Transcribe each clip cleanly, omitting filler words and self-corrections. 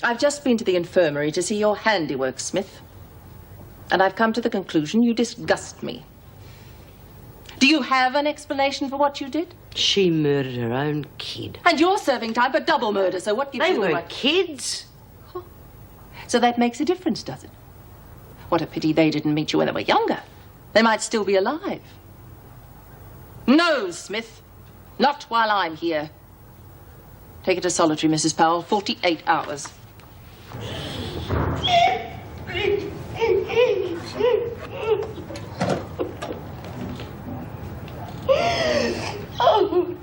I've just been to the infirmary to see your handiwork, Smith. And I've come to the conclusion you disgust me. Do you have an explanation for what you did? She murdered her own kid. And you're serving time for double murder, so what gives you the right? They weren't kids. Huh. So that makes a difference, does it? What a pity they didn't meet you when they were younger. They might still be alive. No, Smith. Not while I'm here. Take it to solitary, Mrs. Powell. 48 hours. Oh,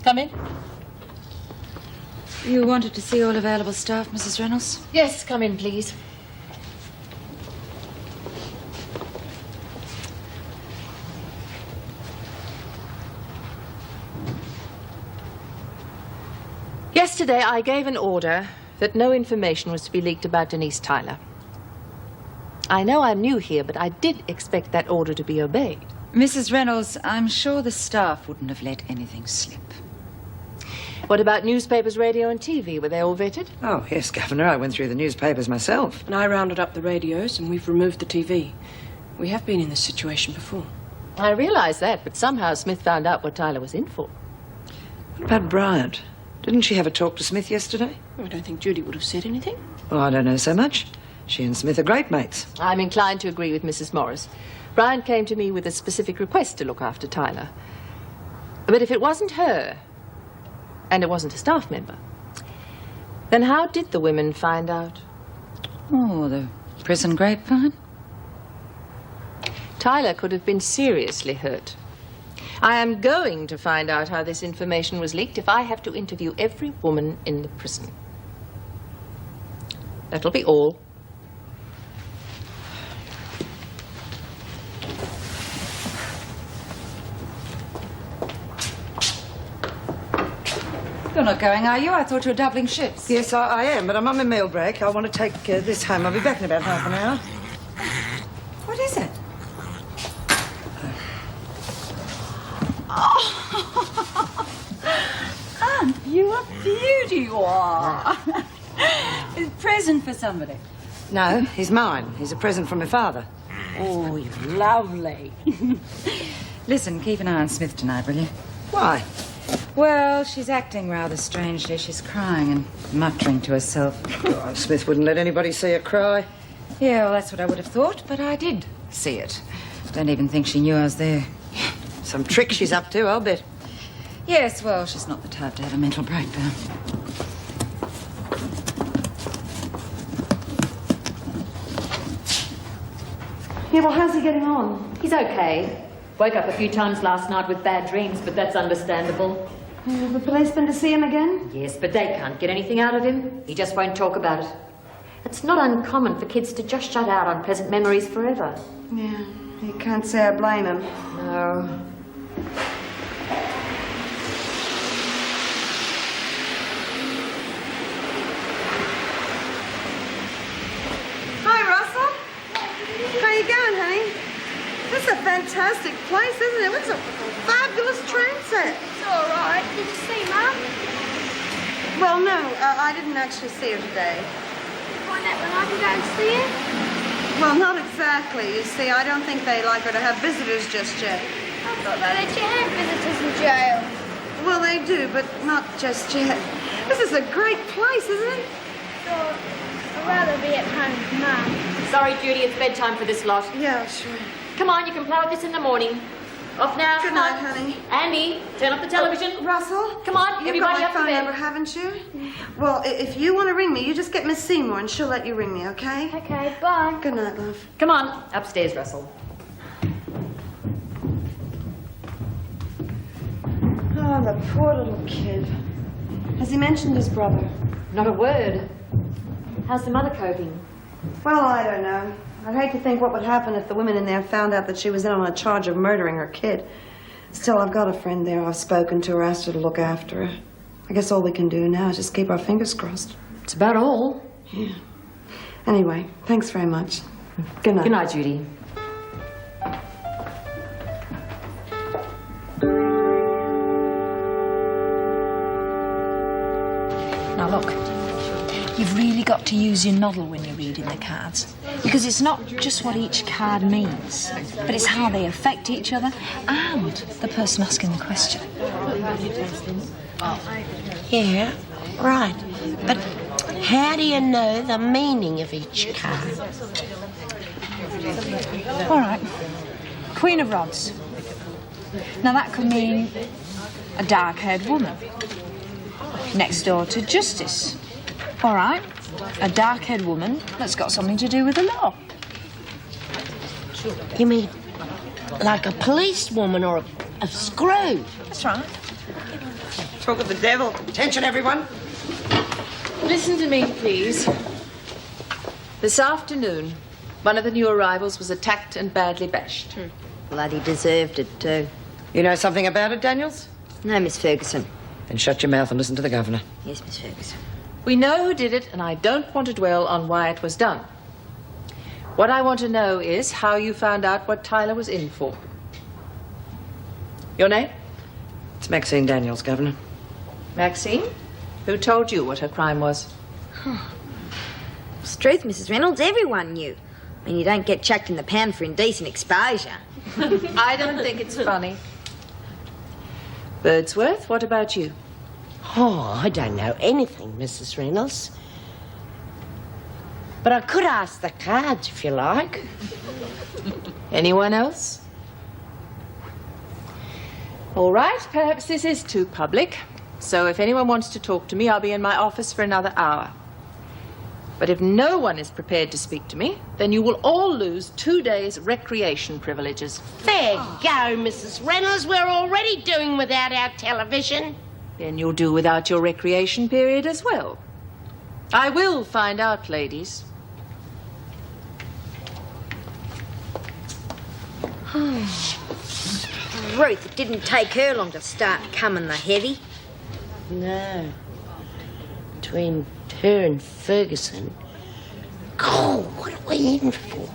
Come in. You wanted to see all available staff, Mrs. Reynolds? Yes, come in, please. Yesterday, I gave an order that no information was to be leaked about Denise Tyler. I know I'm new here, but I did expect that order to be obeyed. Mrs. Reynolds, I'm sure the staff wouldn't have let anything slip. What about newspapers, radio, and TV? Were they all vetted? Oh, yes, Governor. I went through the newspapers myself. And I rounded up the radios, and we've removed the TV. We have been in this situation before. I realize that, but somehow Smith found out what Tyler was in for. What about Bryant? Didn't she have a talk to Smith yesterday? I don't think Judy would have said anything. Well, I don't know so much. She and Smith are great mates. I'm inclined to agree with Mrs. Morris. Bryant came to me with a specific request to look after Tyler. But if it wasn't her, and it wasn't a staff member, then how did the women find out? Oh, the prison grapevine? Tyler could have been seriously hurt. I am going to find out how this information was leaked if I have to interview every woman in the prison. That'll be all. You're not going, are you? I thought you were doubling shifts. Yes, I am, but I'm on my meal break. I want to take this home. I'll be back in about half an hour. What is it? Aunt, you are beauty, you are. It's a present for somebody. No, he's mine. He's a present from my father. Oh, you're lovely. Listen, keep an eye on Smith tonight, will you? Why? Well, she's acting rather strangely. She's crying and muttering to herself. Oh, Smith wouldn't let anybody see her cry. Yeah, well, that's what I would have thought, but I did see it. Don't even think she knew I was there. Some trick she's up to, I'll bet. Yes, well, she's not the type to have a mental breakdown. Yeah, well, how's he getting on? He's okay. Woke up a few times last night with bad dreams, but that's understandable. Have the police been to see him again? Yes, but they can't get anything out of him. He just won't talk about it. It's not uncommon for kids to just shut out unpleasant memories forever. Yeah, you can't say I blame him. No. Hi, Russell. How you going, honey? This is a fantastic place, isn't it? It's a fabulous train set. It's all right. Did you see Mum? Well, no, I didn't actually see her today. Find out when I can go and see her? Well, not exactly. You see, I don't think they like her to have visitors just yet. I thought they let you have visitors in jail. Well, they do, but not just yet. This is a great place, isn't it? So I'd rather be at home with Mum. Sorry, Judy, it's bedtime for this lot. Yeah, sure. Come on, you can play with this in the morning. Off now. Good come night, on. honey. Andy, turn off the television. Russell? Come on, You've everybody got up my to phone bed. number, haven't you? Well, if you want to ring me, you just get Miss Seymour and she'll let you ring me, okay? Okay, bye. Good night, love. Come on, upstairs, Russell. Oh, the poor little kid. Has he mentioned his brother? Not a word. How's the mother coping? Well, I don't know. I'd hate to think what would happen if the women in there found out that she was in on a charge of murdering her kid. Still, I've got a friend there. I've spoken to her, asked her to look after her. I guess all we can do now is just keep our fingers crossed. It's about all. Anyway, thanks very much. Good night. Good night, Judy. Now look, you've really got to use your noddle when you're reading the cards. Because it's not just what each card means, but it's how they affect each other and the person asking the question. Yeah, right. But how do you know the meaning of each card? All right. Queen of Rods. Now that could mean a dark-haired woman. Next door to Justice. All right. A dark-haired woman that's got something to do with the law. You mean like a policewoman or a screw? That's right. Talk of the devil. Attention, everyone. Listen to me, please. This afternoon, one of the new arrivals was attacked and badly bashed. Bloody deserved it too. You know something about it, Daniels? No, Miss Ferguson. Then shut your mouth and listen to the governor. Yes, Miss Ferguson. We know who did it, and I don't want to dwell on why it was done. What I want to know is how you found out what Tyler was in for. Your name? It's Maxine Daniels, Governor. Maxine? Who told you what her crime was? It's truth, Mrs. Reynolds. Everyone knew. I mean, you don't get chucked in the pan for indecent exposure. I don't think it's funny. Birdsworth, what about you? Oh, I don't know anything, Mrs. Reynolds. But I could ask the cards if you like. Anyone else? All right, perhaps this is too public. So if anyone wants to talk to me, I'll be in my office for another hour. But if no one is prepared to speak to me, then you will all lose 2 days' recreation privileges. There go, Mrs. Reynolds. We're already doing without our television. Then you'll do without your recreation period as well. I will find out, ladies. Ruth, it didn't take her long to start coming the heavy. No. Between her and Ferguson. Oh, what are we in for?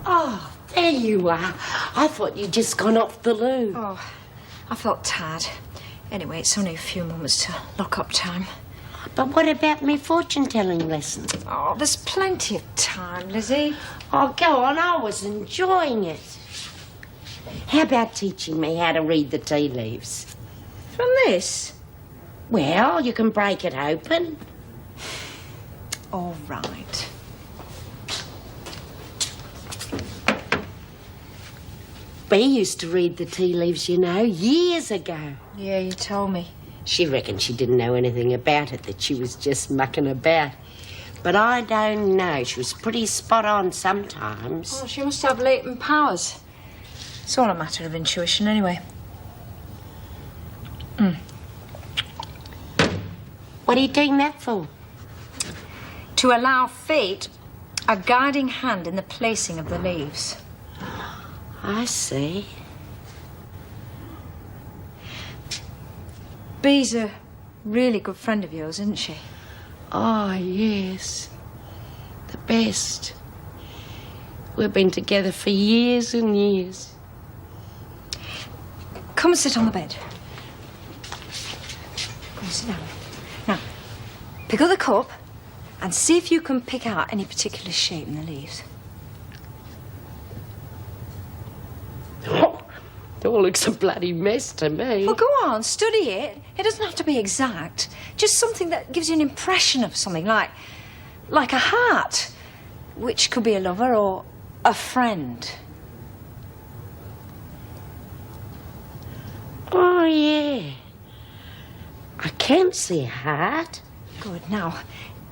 Oh, there you are. I thought you'd just gone off the loo. Oh, I felt tired. Anyway, it's only a few moments to lock-up time. But what about me fortune-telling lesson? Oh, there's plenty of time, Lizzie. Oh, go on. I was enjoying it. How about teaching me how to read the tea leaves? From this? Well, you can break it open. All right. Bea used to read the tea leaves, you know, years ago. Yeah, you told me. She reckoned she didn't know anything about it, that she was just mucking about. But I don't know. She was pretty spot on sometimes. Oh, she must have latent powers. It's all a matter of intuition, anyway. What are you doing that for? To allow fate a guiding hand in the placing of the leaves. I see. Bee's a really good friend of yours, isn't she? Oh, yes. The best. We've been together for years and years. Come and sit on the bed. Come, sit down. Now, pick up the cup and see if you can pick out any particular shape in the leaves. Oh, it all looks a bloody mess to me. Well, go on, study it. It doesn't have to be exact. Just something that gives you an impression of something, like a heart, which could be a lover or a friend. Oh, yeah. I can see a heart. Good. Now,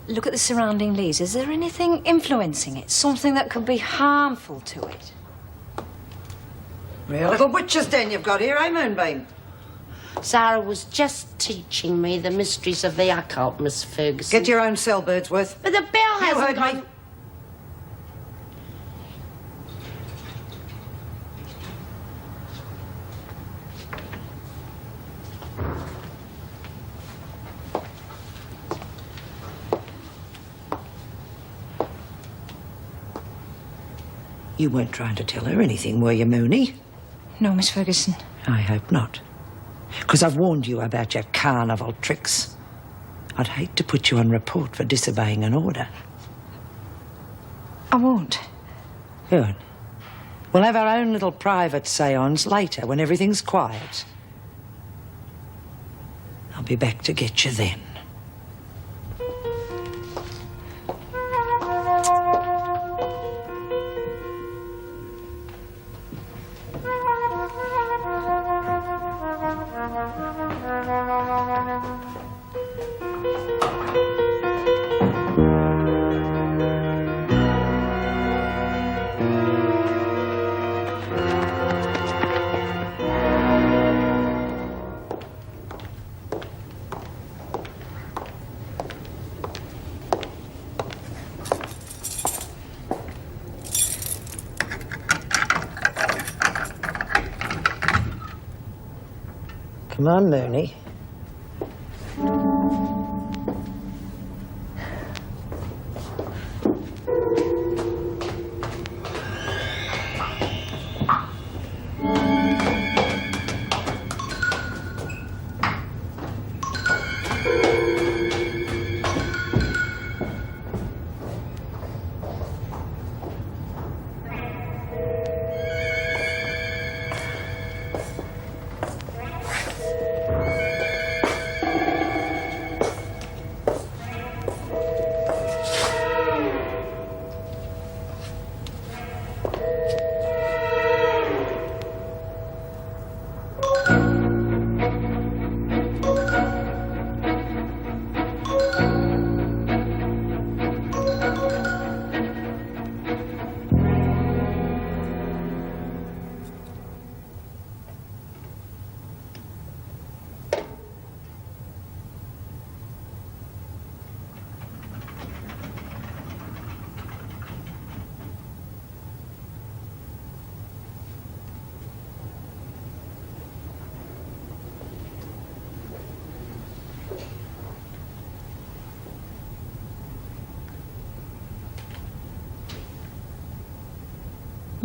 look at the surrounding leaves. Is there anything influencing it? Something that could be harmful to it? Real little witch's den you've got here, eh, Moonbeam? Sarah was just teaching me the mysteries of the occult, Miss Ferguson. Get your own cell, Birdsworth. But the bell You hasn't heard gone... me. You weren't trying to tell her anything, were you, Mooney? No, Miss Ferguson. I hope not. Because I've warned you about your carnival tricks. I'd hate to put you on report for disobeying an order. I won't. Good. We'll have our own little private séance later when everything's quiet. I'll be back to get you then. Come on, Mooney.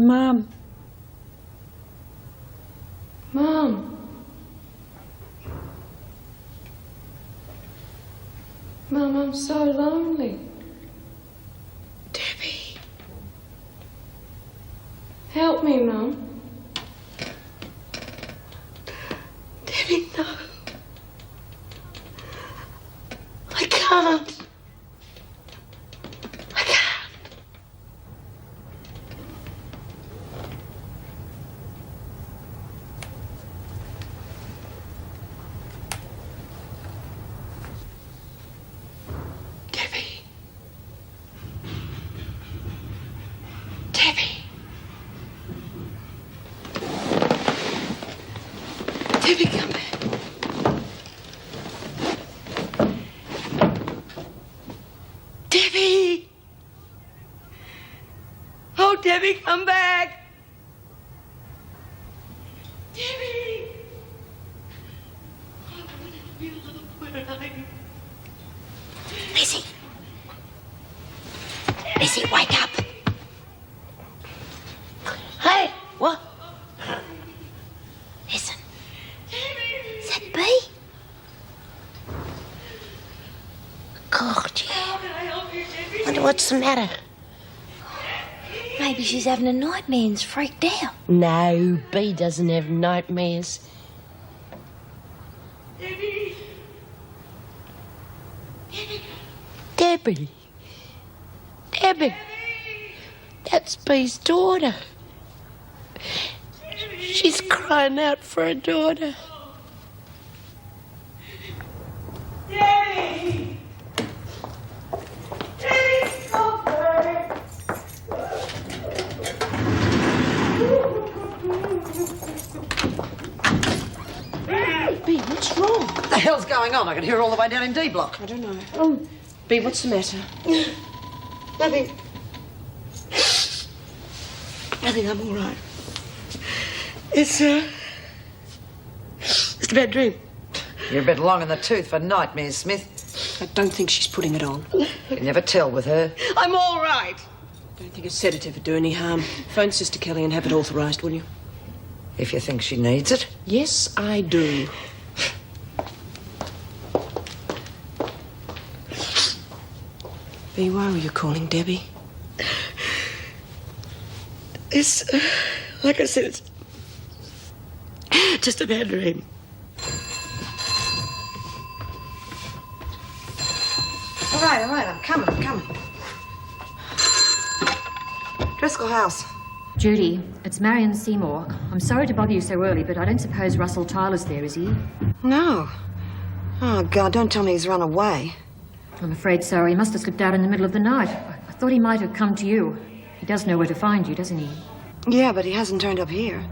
Mum. Mum. Mum, I'm so lonely. Debbie. Help me, Mum. Debbie, no. I can't. Debbie, come back. Debbie! Oh, Debbie, come back! Debbie! Oh, where are you? Lizzie! Lizzie, wake up! Hey! What? Listen. Is that Bea? God, yeah. Wonder what's the matter? Maybe she's having a nightmare and's freaked out. No, Bea doesn't have nightmares. Debbie! Debbie. Debbie. That's Bea's daughter. She's crying out for a daughter. Debbie! Debbie, stop her! Bea, what's wrong? What the hell's going on? I can hear her all the way down in D block. I don't know. Oh, Bea, what's the matter? Nothing. I think I'm all right. It's a bad dream. You're a bit long in the tooth for nightmares, Smith. I don't think she's putting it on. You can never tell with her. I'm all right. Don't think a sedative would do any harm. Phone Sister Kelly and have it authorised, will you? If you think she needs it. Yes, I do. Bea, why were you calling Debbie? It's, like I said, it's just a bad dream. All right, I'm coming. Driscoll House. Judy, it's Marion Seymour. I'm sorry to bother you so early, but I don't suppose Russell Tyler's there, is he? No. Oh, God, don't tell me he's run away. I'm afraid so. He must have slipped out in the middle of the night. I thought he might have come to you. He does know where to find you, doesn't he? Yeah, but he hasn't turned up here.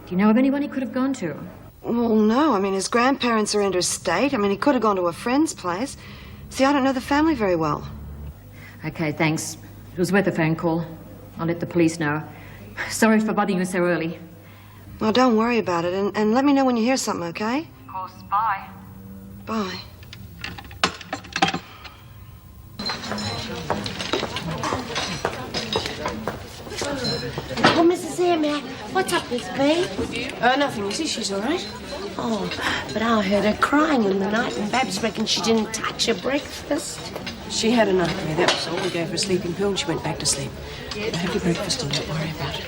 Do you know of anyone he could have gone to? Well, no. I mean, his grandparents are interstate. I mean, he could have gone to a friend's place. See, I don't know the family very well. Okay, thanks. It was worth a phone call. I'll let the police know. Sorry for bothering you so early. Well, don't worry about it, and let me know when you hear something, okay? Of course, bye. Bye. Oh, Mrs. Emma, what's up, Miss B? Nothing, Missy. She's all right. Oh, but I heard her crying in the night, and Babs reckoned she didn't touch her breakfast. She had a nightmare, that was all. We gave her a sleeping pill and she went back to sleep. Now have your breakfast and don't worry about it.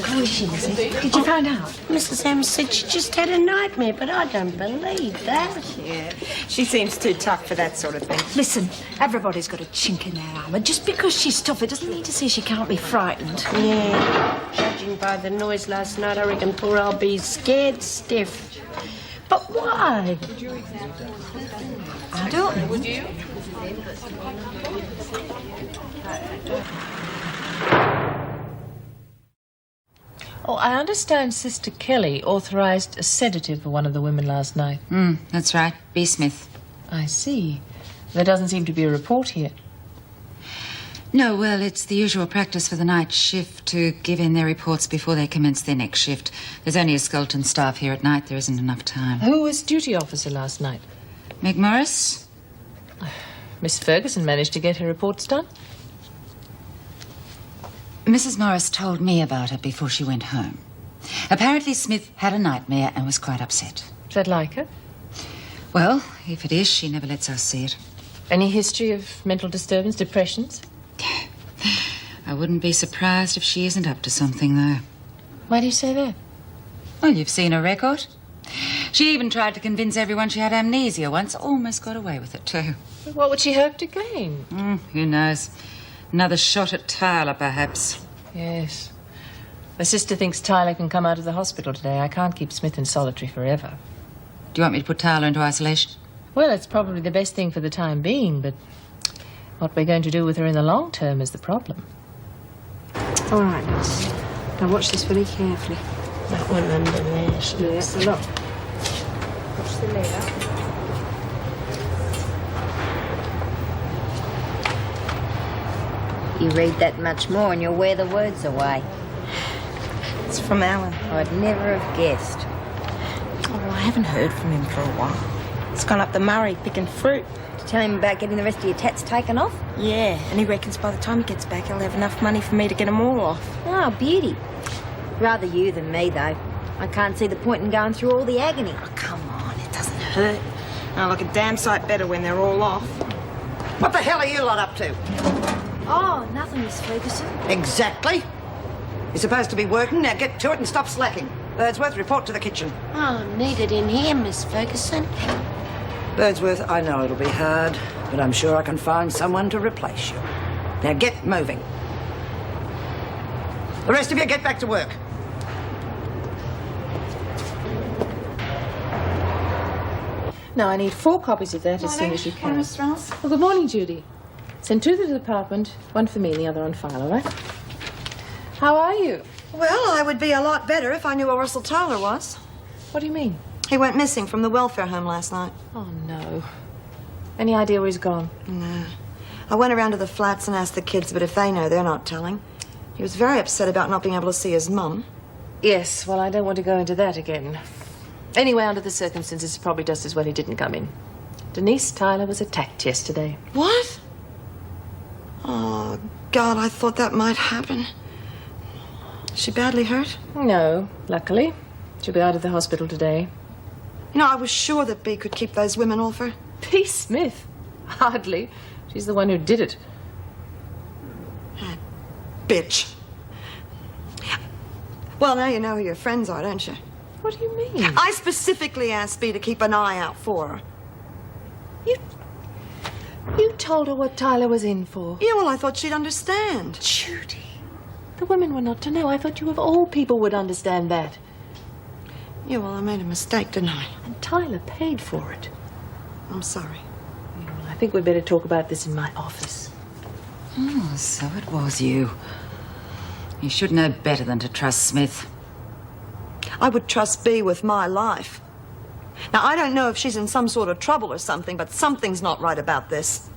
How is she, Missy? Did you find out? Mrs. M said she just had a nightmare, but I don't believe that. Yeah, she seems too tough for that sort of thing. Listen, everybody's got a chink in their armour. Just because she's tough, it doesn't mean to say she can't be frightened. Yeah, judging by the noise last night, I reckon poor old Bee's scared stiff. But why? I don't know. Oh, I understand Sister Kelly authorised a sedative for one of the women last night. That's right. B. Smith. I see. There doesn't seem to be a report here. No, well, it's the usual practice for the night shift to give in their reports before they commence their next shift. There's only a skeleton staff here at night. There isn't enough time. Who was duty officer last night? Meg Morris? Miss Ferguson managed to get her reports done? Mrs. Morris told me about it before she went home. Apparently Smith had a nightmare and was quite upset. Is that like her? Well, if it is, she never lets us see it. Any history of mental disturbance, depressions? I wouldn't be surprised if she isn't up to something, though. Why do you say that? Well, you've seen her record. She even tried to convince everyone she had amnesia once. Almost got away with it, too. What would she hope to gain? Who knows? Another shot at Tyler, perhaps. Yes. The sister thinks Tyler can come out of the hospital today. I can't keep Smith in solitary forever. Do you want me to put Tyler into isolation? Well, it's probably the best thing for the time being, but what we're going to do with her in the long term is the problem. All right, miss. Now watch this very carefully. That one under there. Yes, look. Watch the letter. You read that much more and you'll wear the words away. It's from Alan. I'd never have guessed. Oh, I haven't heard from him for a while. He's gone up the Murray picking fruit. To tell him about getting the rest of your tats taken off? Yeah, and he reckons by the time he gets back, he'll have enough money for me to get them all off. Oh, beauty. Rather you than me, though. I can't see the point in going through all the agony. Oh, come on, it doesn't hurt. I'll look a damn sight better when they're all off. What the hell are you lot up to? Oh, nothing, Miss Ferguson. Exactly. You're supposed to be working. Now get to it and stop slacking. Birdsworth, report to the kitchen. Oh, needed in here, Miss Ferguson. Birdsworth, I know it'll be hard, but I'm sure I can find someone to replace you. Now get moving. The rest of you get back to work. Now, I need 4 copies of that as soon as you can. Miss Ross. Well, good morning, Judy. Send 2 to the department, 1 for me and the other on file, all right? How are you? Well, I would be a lot better if I knew where Russell Tyler was. What do you mean? He went missing from the welfare home last night. Oh, no. Any idea where he's gone? No. I went around to the flats and asked the kids, but if they know, they're not telling. He was very upset about not being able to see his mum. Yes, well, I don't want to go into that again. Anyway, under the circumstances, it's probably just as well he didn't come in. Denise Tyler was attacked yesterday. What? Oh, God, I thought that might happen. Is she badly hurt? No, luckily. She'll be out of the hospital today. You know, I was sure that Bea could keep those women off her. Bea Smith? Hardly. She's the one who did it. That bitch. Well, now you know who your friends are, don't you? What do you mean? I specifically asked Bea to keep an eye out for her. You told her what Tyler was in for. Yeah, well, I thought she'd understand. Judy, the women were not to know. I thought you of all people would understand that. Yeah, well, I made a mistake, didn't I? And Tyler paid for it. I'm sorry. Well, I think we'd better talk about this in my office. Oh, so it was you. You should know better than to trust Smith. I would trust Bea with my life. Now, I don't know if she's in some sort of trouble or something, but something's not right about this.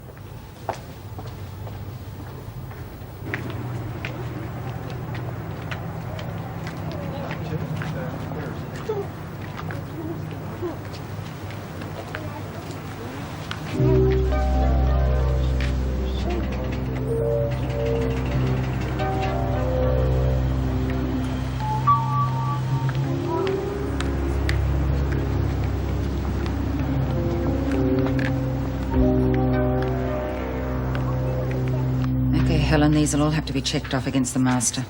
Helen, these will all have to be checked off against the master.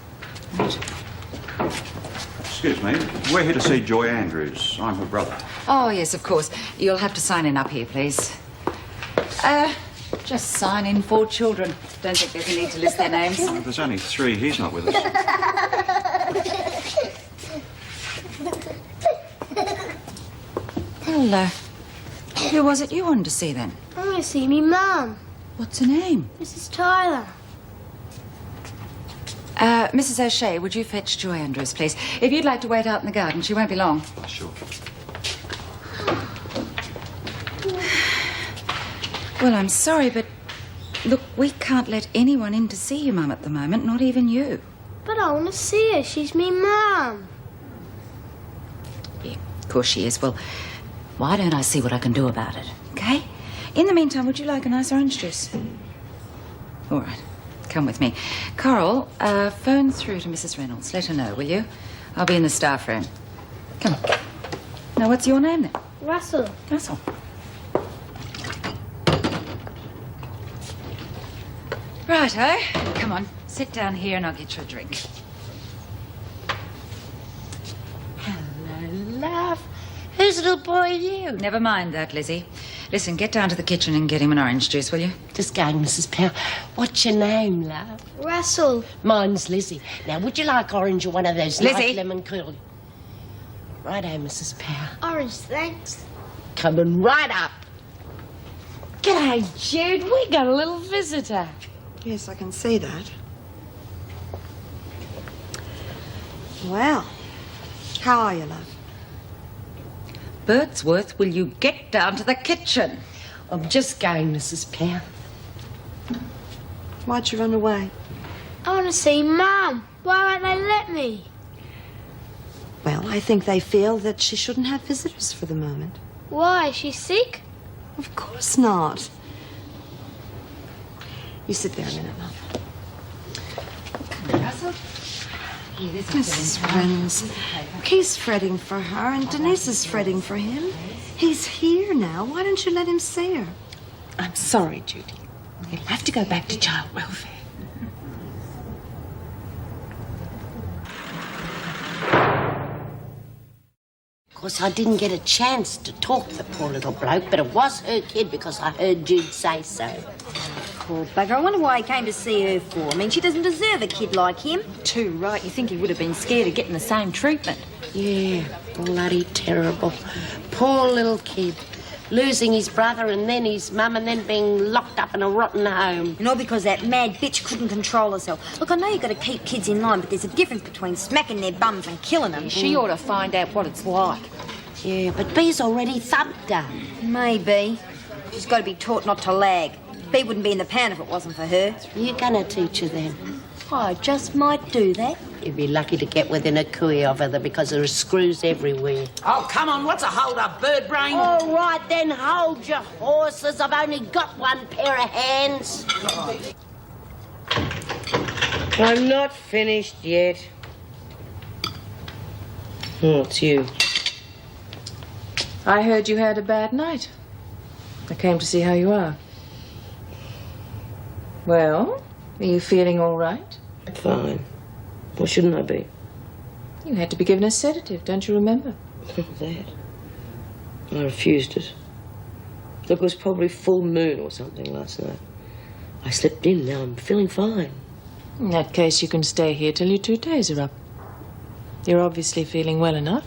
Right. Excuse me, we're here to see Joy Andrews. I'm her brother. Oh, yes, of course. You'll have to sign in up here, please. Just sign in 4 children. Don't think there's a need to list their names. Well, there's only 3. He's not with us. Well, who was it you wanted to see then? I want to see me mum. What's her name? Mrs. Tyler. Mrs. O'Shea, would you fetch Joy Andrews, please? If you'd like to wait out in the garden, she won't be long. Oh, sure. Well, I'm sorry, but look, we can't let anyone in to see your mum at the moment, not even you. But I want to see her. She's me mum. Yeah, of course she is. Well, why don't I see what I can do about it, okay? In the meantime, would you like a nice orange juice? All right. Come with me. Coral, phone through to Mrs. Reynolds. Let her know, will you? I'll be in the staff room. Come on. Now, what's your name then? Russell. Russell. Righto. Come on. Sit down here and I'll get you a drink. Hello, love. Whose little boy are you? Never mind that, Lizzie. Listen, get down to the kitchen and get him an orange juice, will you? Just going, Mrs. Powell. What's your name, love? Russell. Mine's Lizzie. Now, would you like orange or one of those Lizzie. light lemon curly? Righto, Mrs. Powell. Orange, thanks. Coming right up. G'day, Jude. We got a little visitor. Yes, I can see that. Well, how are you, love? Birdsworth, will you get down to the kitchen? I'm just going, Mrs. Powell. Why'd you run away? I want to see Mum. Why won't they let me? Well, I think they feel that she shouldn't have visitors for the moment. Why? Is she sick? Of course not. You sit there a minute, love. Russell? Mrs. Reynolds. He's fretting for her, and Denise is fretting for him. He's here now. Why don't you let him see her? I'm sorry, Judy. He'll have to go back to child welfare. Of course, I didn't get a chance to talk to the poor little bloke, but it was her kid because I heard Jude say so. Poor bugger. I wonder why he came to see her for. I mean, she doesn't deserve a kid like him. Too right. You think he would have been scared of getting the same treatment. Yeah, bloody terrible. Poor little kid. Losing his brother and then his mum and then being locked up in a rotten home. And all because that mad bitch couldn't control herself. Look, I know you've got to keep kids in line, but there's a difference between smacking their bums and killing them. She ought to find out what it's like. Yeah, but Bea's already thumped her. Maybe. She's got to be taught not to lag. Bea wouldn't be in the pan if it wasn't for her. You're gonna teach her then. I just might do that. You'd be lucky to get within a cooey of her because there are screws everywhere. Oh, come on, what's a hold-up, bird brain? All right, then hold your horses. I've only got one pair of hands. I'm not finished yet. Oh, it's you. I heard you had a bad night. I came to see how you are. Well, are you feeling all right? Fine. Why shouldn't I be? You had to be given a sedative, don't you remember? That. I refused it. Look, it was probably full moon or something last night. I slept in, now I'm feeling fine. In that case, you can stay here till your 2 days are up. You're obviously feeling well enough.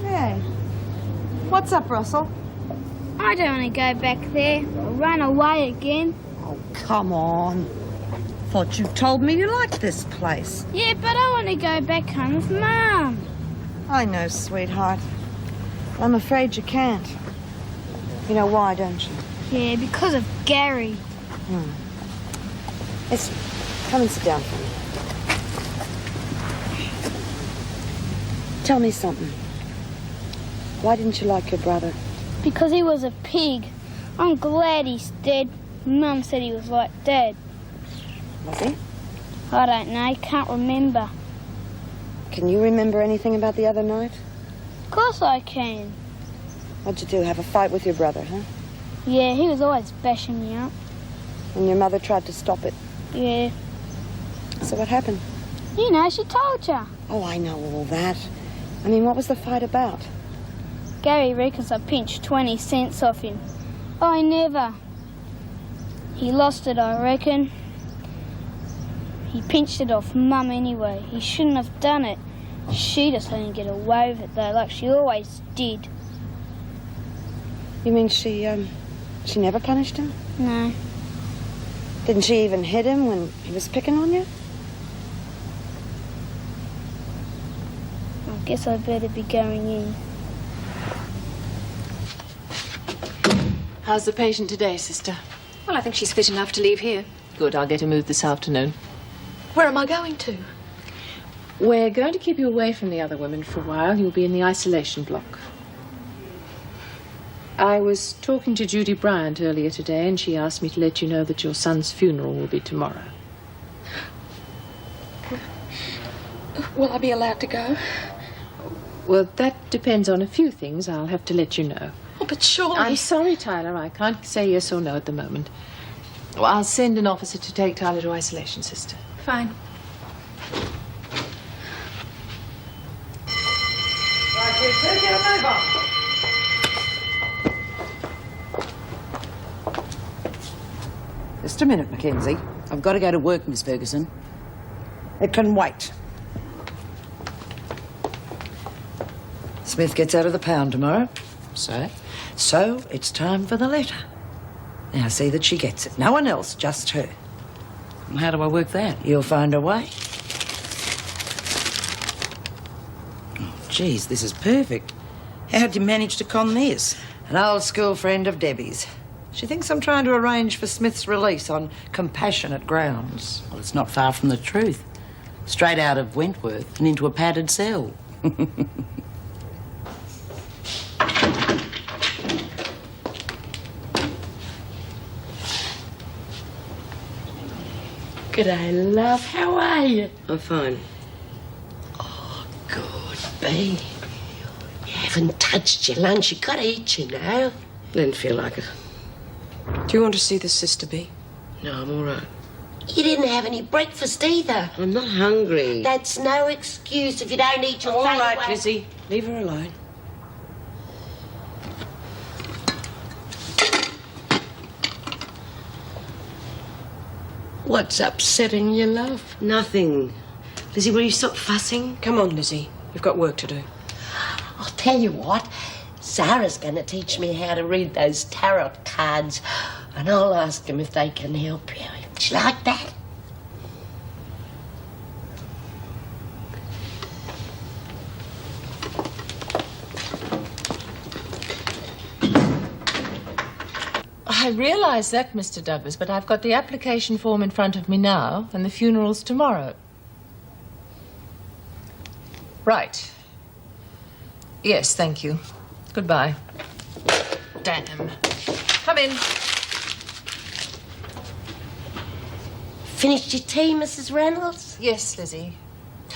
Hey, what's up, Russell? I don't want to go back there or run away again. Oh, come on. Thought you told me you liked this place. Yeah, but I want to go back home with Mum. I know, sweetheart. I'm afraid you can't. You know why, don't you? Yeah, because of Gary. Listen, come and sit down for me. Tell me something. Why didn't you like your brother? Because he was a pig. I'm glad he's dead. Mum said he was like Dad. Was he? I don't know, can't remember. Can you remember anything about the other night? Of course I can. What'd you do, have a fight with your brother, huh? Yeah, he was always bashing me up. And your mother tried to stop it. Yeah. So what happened? You know, she told ya. Oh, I know all that. I mean, what was the fight about? Gary reckons I pinched 20 cents off him. I never. He lost it, I reckon. He pinched it off Mum anyway. He shouldn't have done it. She just let him get away with it, though, like she always did. You mean she never punished him? No. Didn't she even hit him when he was picking on you? I guess I'd better be going in. How's the patient today, sister? Well, I think she's fit enough to leave here. Good, I'll get her moved this afternoon. Where am I going to? We're going to keep you away from the other women for a while. You'll be in the isolation block. I was talking to Judy Bryant earlier today, and she asked me to let you know that your son's funeral will be tomorrow. Will I be allowed to go? Well, that depends on a few things. I'll have to let you know. Oh, but surely... I'm sorry, Tyler. I can't say yes or no at the moment. Well, I'll send an officer to take Tyler to isolation, sister. Fine. Right, you two, get a move on. Just a minute, Mackenzie. I've got to go to work, Miss Ferguson. It can wait. Smith gets out of the pound tomorrow. So it's time for the letter. Now see that she gets it. No one else, just her. How do I work that? You'll find a way. Oh, geez, this is perfect. How'd you manage to con this? An old school friend of Debbie's. She thinks I'm trying to arrange for Smith's release on compassionate grounds. Well, it's not far from the truth. Straight out of Wentworth and into a padded cell. G'day, love. How are you? I'm fine. Oh, good, B. You haven't touched your lunch. You gotta eat, you know. Didn't feel like it. Do you want to see the sister, B? No, I'm all right. You didn't have any breakfast either. I'm not hungry. That's no excuse if you don't eat your All favourite right, way. Lizzie. Leave her alone. What's upsetting you, love? Nothing. Lizzie, will you stop fussing? Come on, Lizzie. We've got work to do. I'll tell you what. Sarah's going to teach me how to read those tarot cards, and I'll ask them if they can help you. Do you like that? I realise that, Mr. Douglas, but I've got the application form in front of me now, and the funeral's tomorrow. Right. Yes, thank you. Goodbye. Damn. Come in. Finished your tea, Mrs. Reynolds? Yes, Lizzie.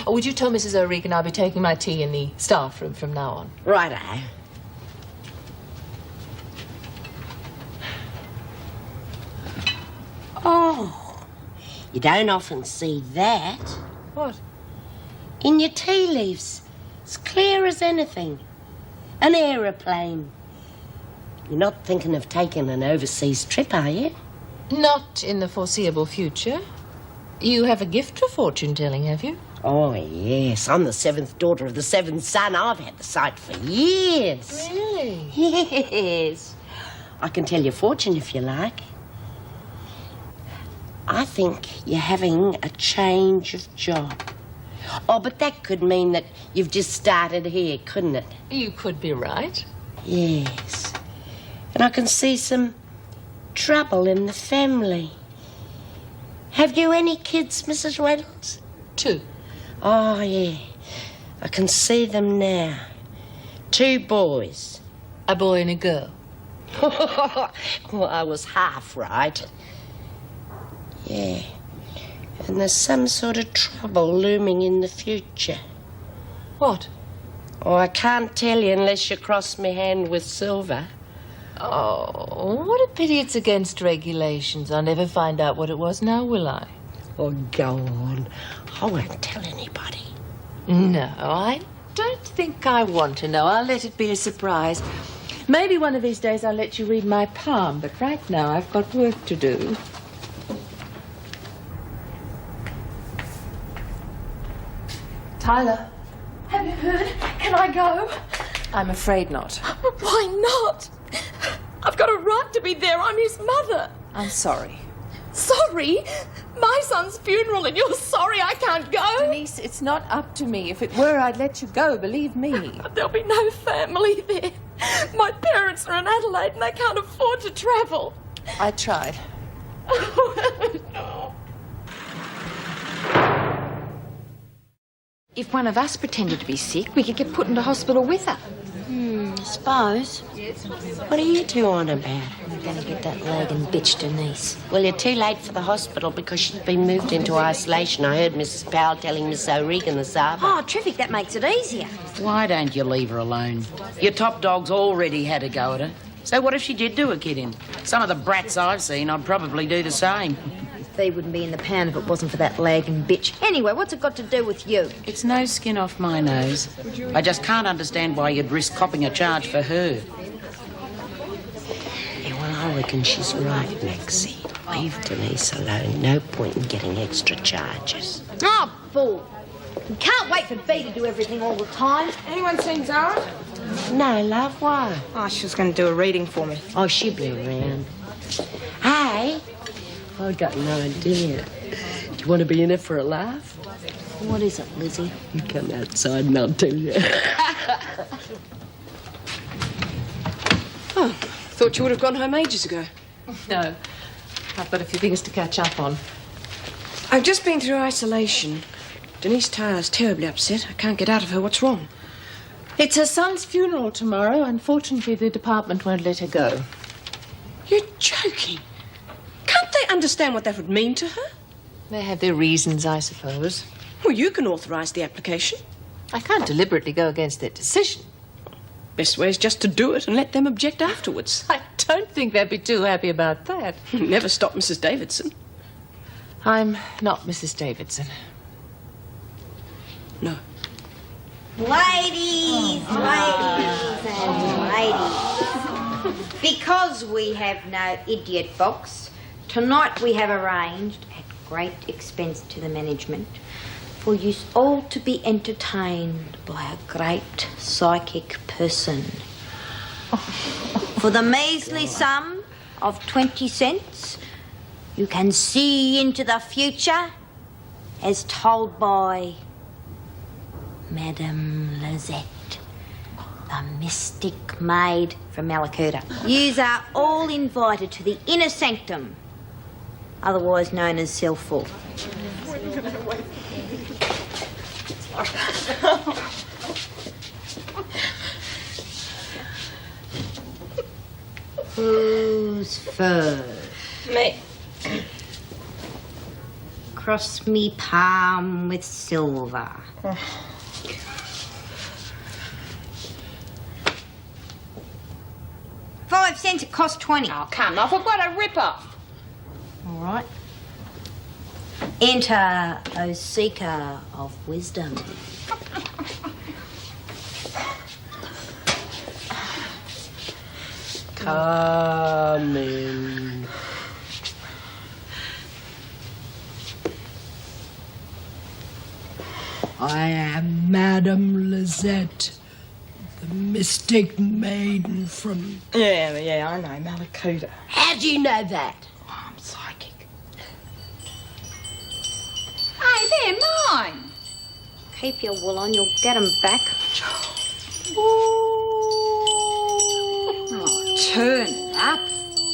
Oh, would you tell Mrs. O'Regan I'll be taking my tea in the staff room from now on? Righto. Oh, you don't often see that. What? In your tea leaves. It's clear as anything. An aeroplane. You're not thinking of taking an overseas trip, are you? Not in the foreseeable future. You have a gift for fortune-telling, have you? Oh, yes. I'm the seventh daughter of the seventh son. I've had the sight for years. Really? Yes. I can tell your fortune if you like. I think you're having a change of job. Oh, but that could mean that you've just started here, couldn't it? You could be right. Yes. And I can see some trouble in the family. Have you any kids, Mrs. Reynolds? 2. Oh, yeah. I can see them now. 2 boys. A boy and a girl. Well, I was half right. Yeah. And there's some sort of trouble looming in the future. What? Oh, I can't tell you unless you cross me hand with silver. Oh, what a pity it's against regulations. I'll never find out what it was now, will I? Oh, go on. I won't tell anybody. No, I don't think I want to know. I'll let it be a surprise. Maybe one of these days I'll let you read my palm, but right now I've got work to do. Tyler. Have you heard? Can I go? I'm afraid not. Why not? I've got a right to be there. I'm his mother. I'm sorry. Sorry? My son's funeral and you're sorry I can't go? Denise, it's not up to me. If it were, I'd let you go, believe me. There'll be no family there. My parents are in Adelaide and they can't afford to travel. I tried. If one of us pretended to be sick, we could get put into hospital with her. I suppose. What are you two on about? We're going to get that lagging bitch Denise. Well, you're too late for the hospital because she's been moved into isolation. I heard Mrs. Powell telling Miss O'Regan this afternoon. Oh, terrific. That makes it easier. Why don't you leave her alone? Your top dog's already had a go at her. So what if she did do a kid in? Some of the brats I've seen, I'd probably do the same. Fee wouldn't be in the pound if it wasn't for that lagging bitch. Anyway, what's it got to do with you? It's no skin off my nose. I just can't understand why you'd risk copping a charge for her. Yeah, well, I reckon she's right, Maxie. Leave Denise alone. No point in getting extra charges. Oh, fool. You can't wait for Fee to do everything all the time. Anyone seen Zara? No, love, why? Oh, she was going to do a reading for me. Oh, she'll be around. Hey, I got an idea. Do you want to be in it for a laugh? What is it, Lizzie? You come outside and I'll tell you. Oh, thought you would have gone home ages ago. No, I've got a few things to catch up on. I've just been through isolation. Denise Tyler's terribly upset. I can't get out of her. What's wrong? It's her son's funeral tomorrow. Unfortunately, the department won't let her go. You're joking. Can't they understand what that would mean to her? They have their reasons, I suppose. Well, you can authorise the application. I can't deliberately go against their decision. Best way is just to do it and let them object afterwards. I don't think they'd be too happy about that. Never stop Mrs. Davidson. I'm not Mrs. Davidson. No. Ladies and ladies. Because we have no idiot box, tonight we have arranged, at great expense to the management, for you all to be entertained by a great psychic person. For the measly sum of 20 cents, you can see into the future as told by Madame Lizette the mystic maid from Malakuta. Yous are all invited to the inner sanctum, otherwise known as Cell 4. Who's first? Me. Cross me palm with silver. 5 cents, it costs 20. Oh, come off. What a rip-off. All right. Enter, O seeker of wisdom. Come in. I am Madame Lizette, the mystic maiden from... Yeah, I know, Malakuta. How do you know that? Oh, I'm psychic. Hey, they're mine. Keep your wool on, you'll get 'em back. Oh, turn it up.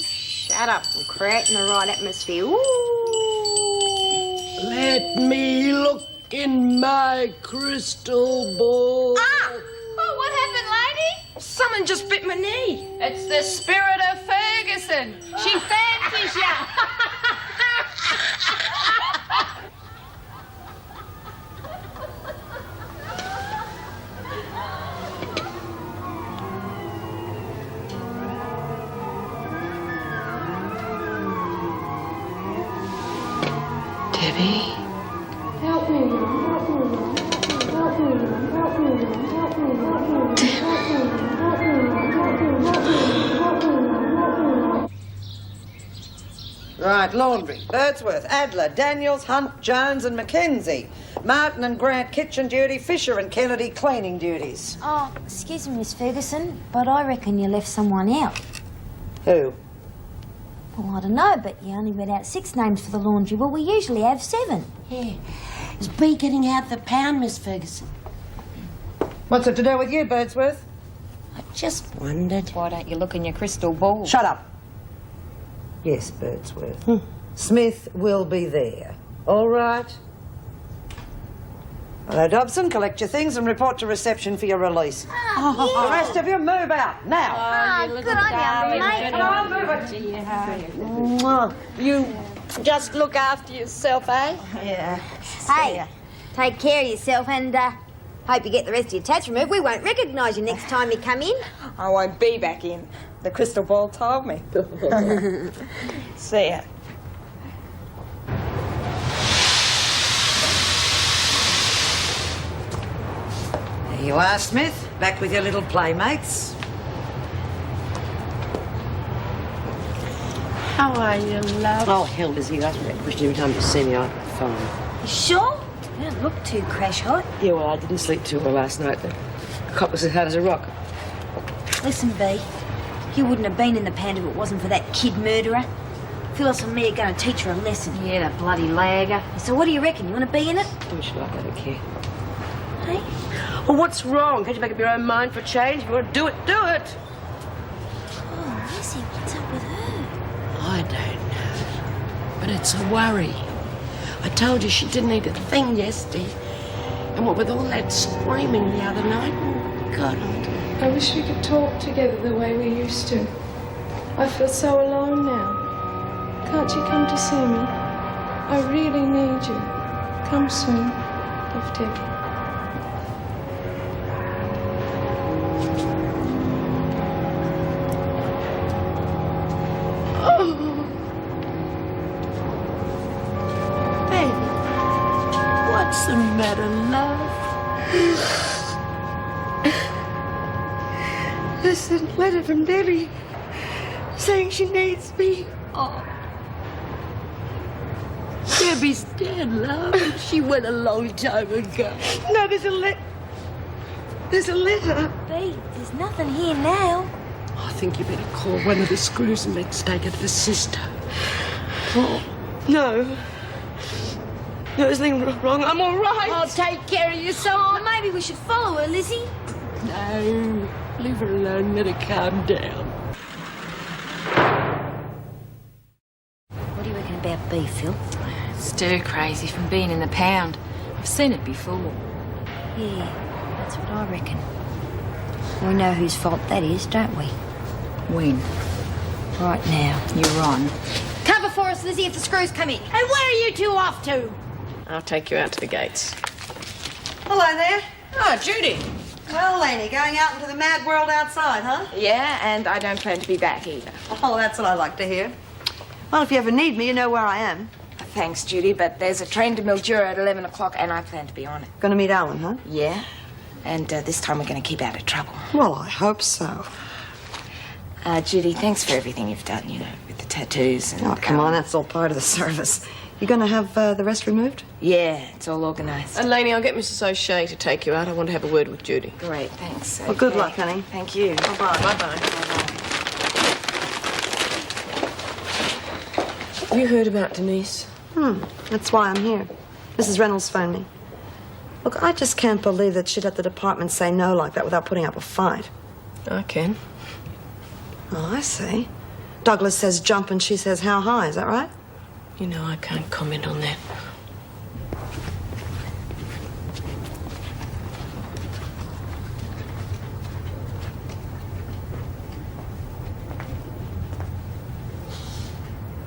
Shut up, we're creating the right atmosphere. Ooh. Let me look in my crystal ball. Ah! Oh, what happened, lady? Someone just bit my knee. It's the spirit of Ferguson. She fancies ya. Debbie? Help me, Mum. Help me, Mum. Help me, Mum. Help me, Mum. Help me, Mum. Help me, Mum. Help me, Mum. Help me, Mum. Help me, Mum. Right, laundry. Birdsworth, Adler, Daniels, Hunt, Jones and Mackenzie. Martin and Grant, kitchen duty. Fisher and Kennedy, cleaning duties. Oh, excuse me, Miss Ferguson, but I reckon you left someone out. Who? Well, I don't know, but you only read out 6 names for the laundry. Well, we usually have 7. Yeah. Is Bea getting out the pound, Miss Ferguson? What's it to do with you, Birdsworth? I just wondered. Why don't you look in your crystal ball? Shut up. Yes, Birdsworth. Smith will be there. All right. Hello, Dobson. Collect your things and report to reception for your release. The rest of you move out now. Good on you, mate. Come on, move it. You just look after yourself, eh? Yeah. Hey, take care of yourself and hope you get the rest of your tats removed. We won't recognise you next time you come in. I won't be back in. The crystal ball told me. See ya. There you are, Smith. Back with your little playmates. How are you, love? Oh, hell, Lizzie, you ask me that question every time you see me on the phone. You sure? You don't look too crash hot. Yeah, well, I didn't sleep too well last night. The cop was as hard as a rock. Listen, Bea, you wouldn't have been in the pound if it wasn't for that kid murderer. Phyllis and me are going to teach her a lesson. Yeah, the bloody lagger. So what do you reckon? You want to be in it? Do what you like, I don't care. Hey? Well, what's wrong? Can't you make up your own mind for change? If you want to do it, do it. Oh, Lizzie, what's up with her? I don't know. But it's a worry. I told you she didn't eat a thing yesterday. And what with all that screaming the other night, God, I wish we could talk together the way we used to. I feel so alone now. Can't you come to see me? I really need you. Come soon. Love, Debbie. what's the matter, love? There's a letter from Debbie saying she needs me. Oh. Debbie's dead, love. She went a long time ago. No, there's a letter. Bea, there's nothing here now. I think you better call one of the screws and let's take her to the sister. Oh. No, there's nothing wrong. I'm all right. I'll take care of yourself. Oh, maybe we should follow her, Lizzie. No. Leave her alone, let her calm down. What do you reckon about beef, Phil? Stir crazy from being in the pound. I've seen it before. Yeah, that's what I reckon. We know whose fault that is, don't we? When? Right now. You're on. Cover for us, Lizzie, if the screws come in. And where are you two off to? I'll take you out to the gates. Hello there. Oh, Judy. Well, Laney, going out into the mad world outside, huh? Yeah, and I don't plan to be back either. Oh, that's what I like to hear. Well, if you ever need me, you know where I am. Thanks, Judy, but there's a train to Mildura at 11 o'clock and I plan to be on it. Gonna meet Alan, huh? Yeah, and this time we're going to keep out of trouble. Well, I hope so. Judy, thanks for everything you've done, you know, with the tattoos and... Oh, come on, that's all part of the service. You gonna have the rest removed? Yeah, it's all organised. And Lainey, I'll get Mrs. O'Shea to take you out. I want to have a word with Judy. Great, thanks. Well, good luck, honey. Thank you. Bye-bye. Bye-bye. Have you heard about Denise? That's why I'm here. Mrs. Reynolds phoned me. Look, I just can't believe that she'd let the department say no like that without putting up a fight. I can. Oh, I see. Douglas says jump and she says how high, is that right? You know I can't comment on that.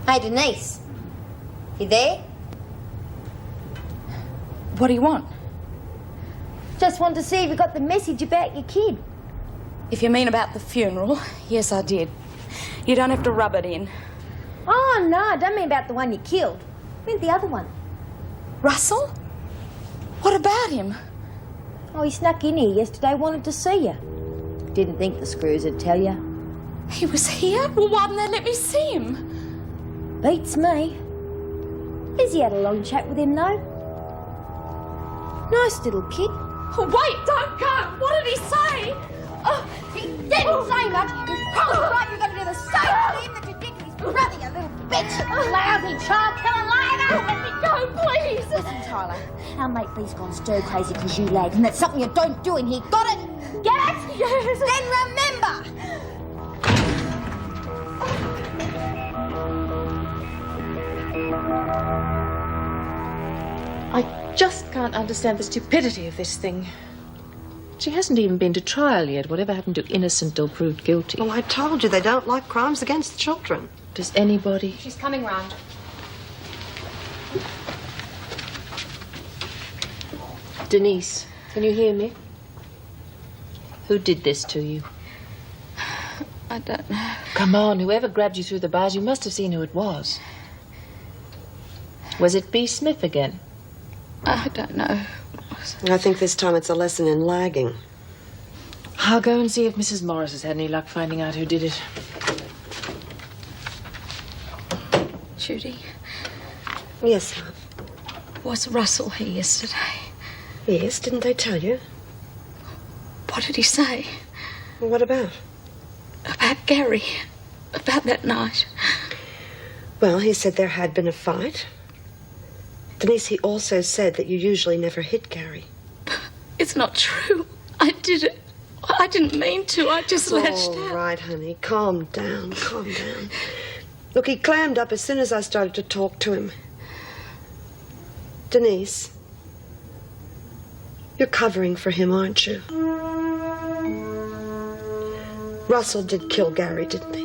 Hey, Denise. You there? What do you want? Just wanted to see if you got the message about your kid. If you mean about the funeral, yes, I did. You don't have to rub it in. Oh, no, I don't mean about the one you killed. I mean the other one. Russell? What about him? Oh, he snuck in here yesterday, wanted to see you. Didn't think the screws would tell you. He was here? Well, why didn't they let me see him? Beats me. Lizzie had a long chat with him, though. Nice little kid. Oh, wait, don't go! What did he say? Oh, he didn't say much. He probably thought you were going to do the same to him that you did to his brother, you little bitch. Lousy child killer liar. Let me go, please! Listen, Tyler, our mate B's gone stir crazy because you lagged, and that's something you don't do in here. Got it? Get it? Yes. Then remember. I just can't understand the stupidity of this thing. She hasn't even been to trial yet. Whatever happened to innocent or proved guilty? Well, I told you they don't like crimes against children. Does anybody? She's coming round. Denise, can you hear me? Who did this to you? I don't know. Come on, whoever grabbed you through the bars, you must have seen who it was. Was it B. Smith again? I don't know. I think this time it's a lesson in lagging. I'll go and see if Mrs. Morris has had any luck finding out who did it. Judy, Yes, love. was Russell here yesterday? Yes, didn't they tell you? What did he say? Well, what about? About Gary. About that night. Well, he said there had been a fight. Denise, he also said that you usually never hit Gary. It's not true. I did it. I didn't mean to. I just lashed out. All right, honey. Calm down. Calm down. Look, he clammed up as soon as I started to talk to him. Denise, you're covering for him, aren't you? Russell did kill Gary, didn't he?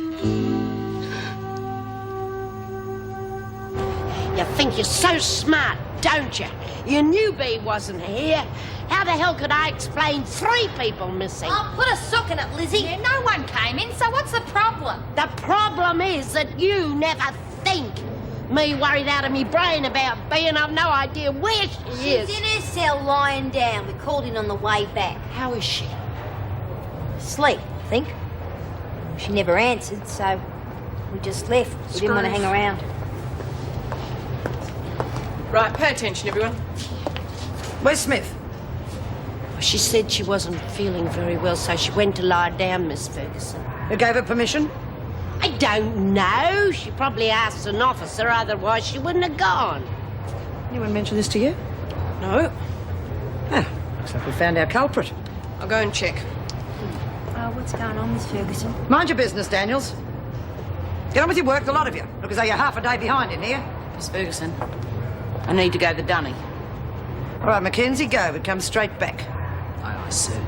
You think you're so smart, don't you? You knew B wasn't here. How the hell could I explain 3 people missing? Oh, put a sock in it, Lizzie. Yeah, no one came in, so what's the problem? The problem is that you never think. Me worried out of me brain about B, and I've no idea where she is. She's in her cell lying down. We called in on the way back. How is she? Asleep, I think. She never answered, so we just left. We didn't want to hang around. Right, pay attention, everyone. Where's Smith? Well, she said she wasn't feeling very well, so she went to lie down, Miss Ferguson. You gave her permission? I don't know. She probably asked an officer, otherwise she wouldn't have gone. Anyone mention this to you? No. Ah, looks like we found our culprit. I'll go and check. what's going on, Miss Ferguson? Mind your business, Daniels. Get on with your work, the lot of you. Look as though you're half a day behind in here. Miss Ferguson, I need to go to Dunny. All right, Mackenzie, go, but come straight back. Aye, aye, sir.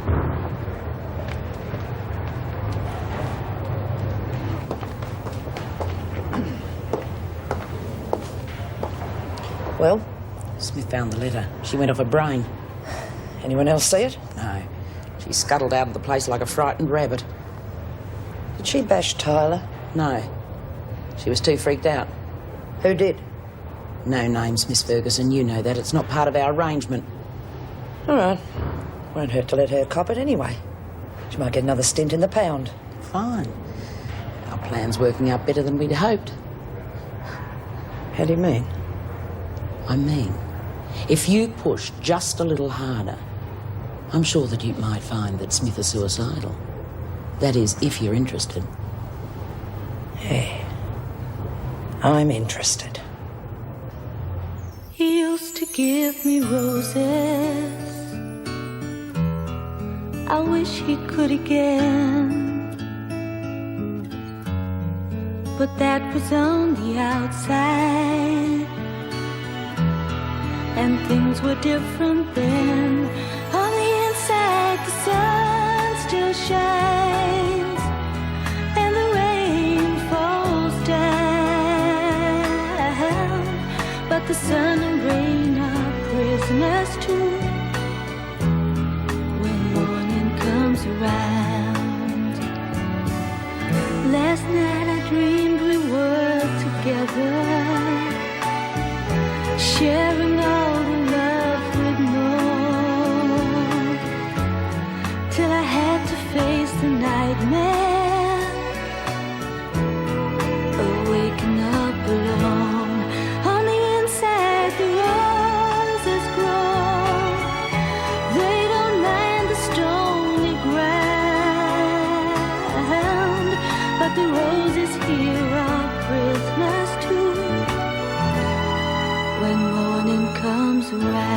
Well? Smith found the letter. She went off her brain. Anyone else see it? No. She scuttled out of the place like a frightened rabbit. Did she bash Tyler? No. She was too freaked out. Who did? No names, Miss Ferguson. You know that. It's not part of our arrangement. All right. Won't hurt to let her cop it anyway. She might get another stint in the pound. Fine. Our plan's working out better than we'd hoped. How do you mean? I mean, if you push just a little harder, I'm sure that you might find that Smith is suicidal. That is, if you're interested. Yeah. I'm interested. He used to give me roses. I wish he could again. But that was on the outside, and things were different then. On the inside, the sun still shines, and the rain falls down. But the sun and rain are prisoners too when morning comes around. Last night I dreamed we were together, sharing all the love we'd known, till I had to face the nightmare of waking up alone. On the inside, the roses grow. They don't mind the stony ground, but the roses here are prisoners too when morning comes around.